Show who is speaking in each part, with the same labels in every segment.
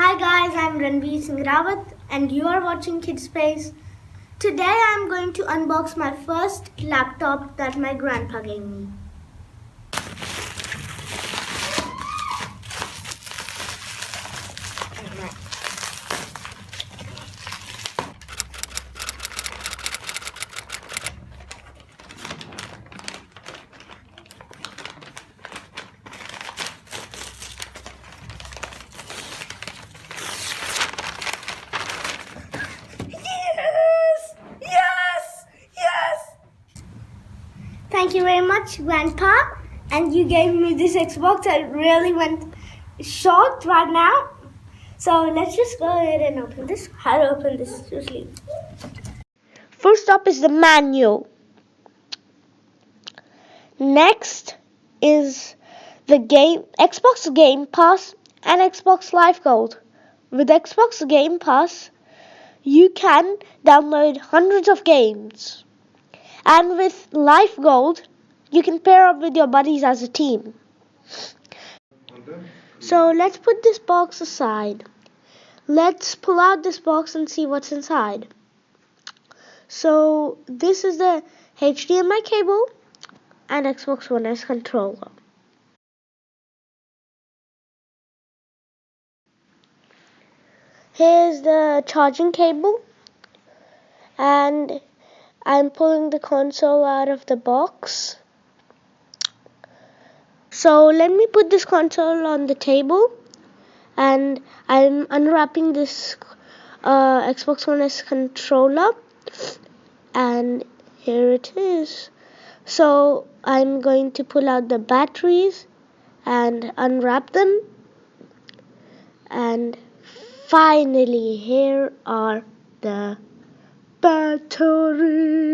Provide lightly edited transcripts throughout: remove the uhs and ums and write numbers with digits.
Speaker 1: Hi guys, I'm Ranvir'sVarietyWorld and you are watching KidSpace. Today I'm going to unbox my first laptop that my grandpa gave me. Thank you very much, Grandpa. And you gave me this Xbox. I really went shocked right now. So let's just go ahead and open this. How to open this usually.
Speaker 2: First up is the manual. Next is the Xbox Game Pass and Xbox Live Gold. With Xbox Game Pass, you can download hundreds of games. And with Live Gold, you can pair up with your buddies as a team. So let's put this box aside. Let's pull out this box and see what's inside. So this is the HDMI cable and Xbox One S controller. Here's the charging cable, and I'm pulling the console out of the box. So let me put this console on the table, and I'm unwrapping this Xbox One S controller, and here it is. So I'm going to pull out the batteries and unwrap them, and finally here are the batteries.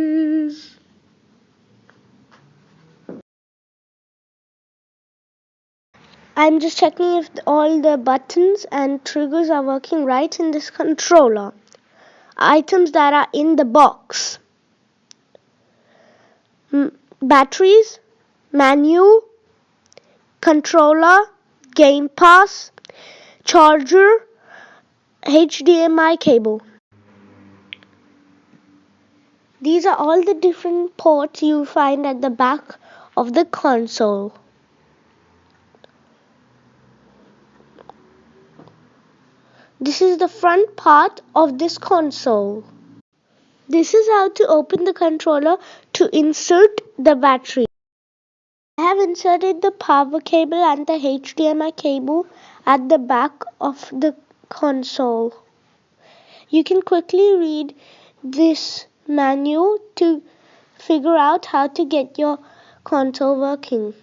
Speaker 2: I'm just checking if all the buttons and triggers are working right in this controller. Items that are in the box: batteries, menu, controller, Game Pass, charger, HDMI cable. These are all the different ports you find at the back of the console. This is the front part of this console. This is how to open the controller to insert the battery. I have inserted the power cable and the HDMI cable at the back of the console. You can quickly read this manual to figure out how to get your console working.